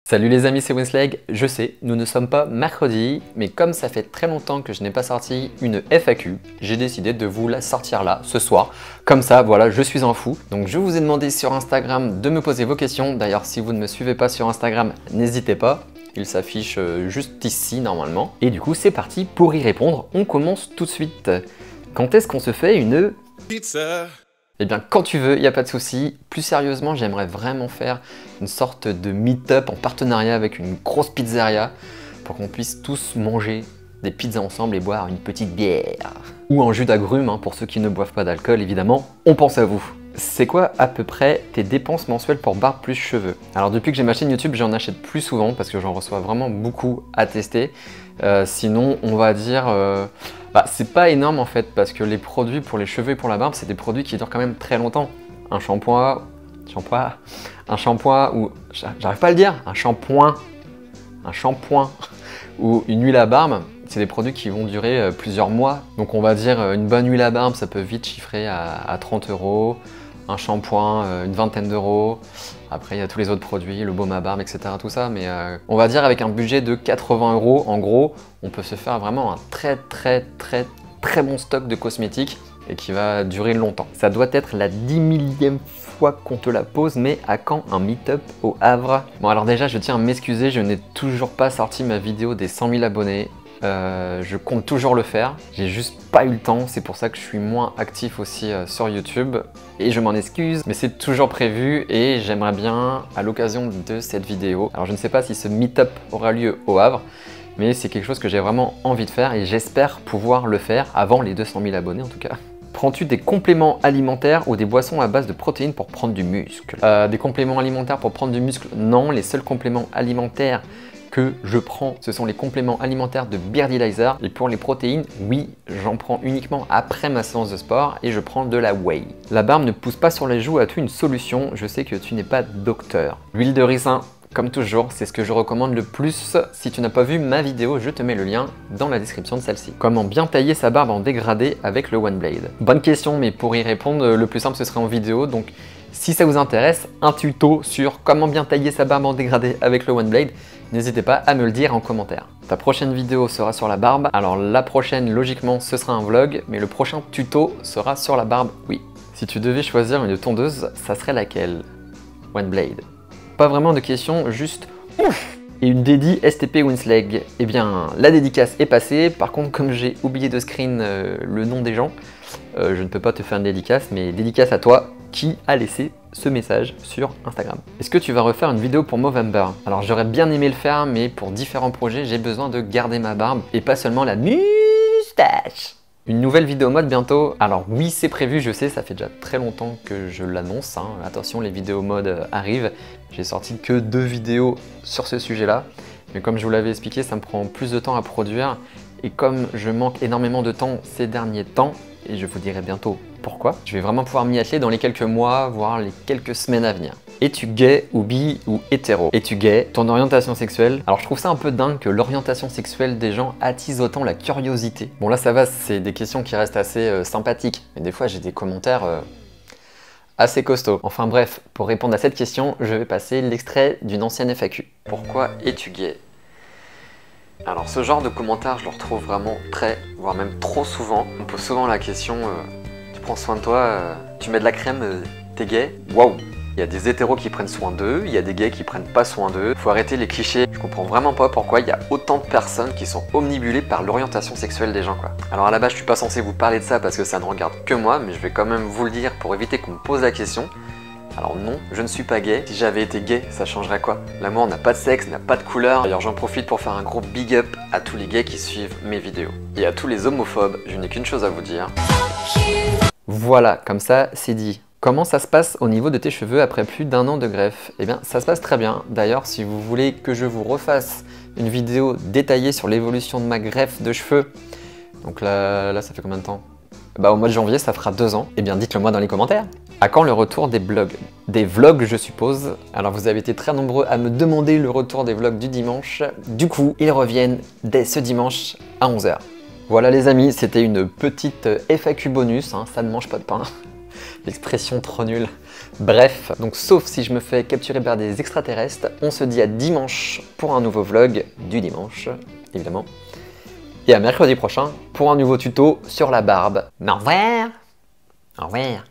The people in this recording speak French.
Salut les amis, c'est Winsleg. Je sais, nous ne sommes pas mercredi, mais comme ça fait très longtemps que je n'ai pas sorti une FAQ, j'ai décidé de vous la sortir là, ce soir. Comme ça, voilà, je suis un fou. Donc je vous ai demandé sur Instagram de me poser vos questions. D'ailleurs, si vous ne me suivez pas sur Instagram, n'hésitez pas. Il s'affiche juste ici normalement. Et du coup, c'est parti pour y répondre. On commence tout de suite. Quand est-ce qu'on se fait une pizza ? Eh bien, quand tu veux, il n'y a pas de souci. Plus sérieusement, j'aimerais vraiment faire une sorte de meet-up en partenariat avec une grosse pizzeria pour qu'on puisse tous manger des pizzas ensemble et boire une petite bière. Ou un jus d'agrumes, hein, pour ceux qui ne boivent pas d'alcool, évidemment. On pense à vous. C'est quoi à peu près tes dépenses mensuelles pour barbe plus cheveux? Alors depuis que j'ai ma chaîne YouTube, j'en achète plus souvent parce que j'en reçois vraiment beaucoup à tester. Sinon, on va dire... c'est pas énorme en fait parce que les produits pour les cheveux et pour la barbe, c'est des produits qui durent quand même très longtemps. Un shampoing ou... J'arrive pas à le dire. Un shampoing ou une huile à barbe, c'est des produits qui vont durer plusieurs mois. Donc on va dire une bonne huile à barbe, ça peut vite chiffrer à 30 €. Un shampoing, une vingtaine d'euros. Après, il y a tous les autres produits, le baume à barbe, etc. Tout ça. Mais on va dire avec un budget de 80 €, en gros, on peut se faire vraiment un très bon stock de cosmétiques et qui va durer longtemps. Ça doit être la 10 millième fois qu'on te la pose, mais à quand un meet-up au Havre? Bon, alors déjà, je tiens à m'excuser, je n'ai toujours pas sorti ma vidéo des 100 000 abonnés. Je compte toujours le faire, j'ai juste pas eu le temps, c'est pour ça que je suis moins actif aussi sur YouTube et je m'en excuse, mais c'est toujours prévu et j'aimerais bien à l'occasion de cette vidéo, alors je ne sais pas si ce meet-up aura lieu au Havre, mais c'est quelque chose que j'ai vraiment envie de faire et j'espère pouvoir le faire avant les 200 000 abonnés en tout cas. Prends-tu des compléments alimentaires ou des boissons à base de protéines pour prendre du muscle? Des compléments alimentaires pour prendre du muscle? Non, les seuls compléments alimentaires que je prends, ce sont les compléments alimentaires de Beardylizer. Et pour les protéines, oui, j'en prends uniquement après ma séance de sport et je prends de la whey. La barbe ne pousse pas sur les joues, as-tu une solution? Je sais que tu n'es pas docteur. L'huile de ricin, comme toujours, c'est ce que je recommande le plus. Si tu n'as pas vu ma vidéo, je te mets le lien dans la description de celle-ci. Comment bien tailler sa barbe en dégradé avec le One Blade? Bonne question, mais pour y répondre, le plus simple ce serait en vidéo. Donc si ça vous intéresse, un tuto sur comment bien tailler sa barbe en dégradé avec le One Blade, n'hésitez pas à me le dire en commentaire. Ta prochaine vidéo sera sur la barbe. Alors la prochaine, logiquement, ce sera un vlog, mais le prochain tuto sera sur la barbe, oui. Si tu devais choisir une tondeuse, ça serait laquelle? One Blade. Pas vraiment de questions, juste ouf! Et une dédie STP Winsleg. Eh bien, la dédicace est passée. Par contre, comme j'ai oublié de screen le nom des gens, je ne peux pas te faire une dédicace, mais dédicace à toi qui a laissé ce message sur Instagram. Est-ce que tu vas refaire une vidéo pour Movember? Alors j'aurais bien aimé le faire, mais pour différents projets, j'ai besoin de garder ma barbe et pas seulement la moustache. Une nouvelle vidéo mode bientôt. Alors oui, c'est prévu, je sais, ça fait déjà très longtemps que je l'annonce. Hein. Attention, les vidéos mode arrivent. J'ai sorti que 2 vidéos sur ce sujet-là. Mais comme je vous l'avais expliqué, ça me prend plus de temps à produire. Et comme je manque énormément de temps ces derniers temps, et je vous dirai bientôt pourquoi, je vais vraiment pouvoir m'y atteler dans les quelques mois, voire les quelques semaines à venir. Es-tu gay ou bi ou hétéro? Es-tu gay? Ton orientation sexuelle? Alors je trouve ça un peu dingue que l'orientation sexuelle des gens attise autant la curiosité. Bon là ça va, c'est des questions qui restent assez sympathiques, mais des fois j'ai des commentaires assez costauds. Enfin bref, pour répondre à cette question, je vais passer l'extrait d'une ancienne FAQ. Pourquoi es-tu gay? Alors ce genre de commentaires, je le retrouve vraiment très, voire même trop souvent. On me pose souvent la question, tu prends soin de toi, tu mets de la crème, t'es gay? Waouh! Il y a des hétéros qui prennent soin d'eux, il y a des gays qui prennent pas soin d'eux. Faut arrêter les clichés. Je comprends vraiment pas pourquoi il y a autant de personnes qui sont omnibulées par l'orientation sexuelle des gens, quoi. Alors à la base, je suis pas censé vous parler de ça parce que ça ne regarde que moi, mais je vais quand même vous le dire pour éviter qu'on me pose la question. Alors non, je ne suis pas gay. Si j'avais été gay, ça changerait quoi? L'amour n'a pas de sexe, n'a pas de couleur. D'ailleurs, j'en profite pour faire un gros big up à tous les gays qui suivent mes vidéos. Et à tous les homophobes, je n'ai qu'une chose à vous dire. Voilà, comme ça, c'est dit. Comment ça se passe au niveau de tes cheveux après plus d'1 an de greffe? Eh bien, ça se passe très bien. D'ailleurs, si vous voulez que je vous refasse une vidéo détaillée sur l'évolution de ma greffe de cheveux, donc là ça fait combien de temps? Au mois de janvier, ça fera 2 ans. Eh bien, dites-le moi dans les commentaires. À quand le retour des blogs? Des vlogs, je suppose. Alors, vous avez été très nombreux à me demander le retour des vlogs du dimanche. Du coup, ils reviennent dès ce dimanche à 11 h. Voilà les amis, c'était une petite FAQ bonus. Hein, ça ne mange pas de pain. L'expression trop nulle. Bref, donc sauf si je me fais capturer par des extraterrestres, on se dit à dimanche pour un nouveau vlog du dimanche, évidemment. Et à mercredi prochain pour un nouveau tuto sur la barbe. Au revoir. Au revoir.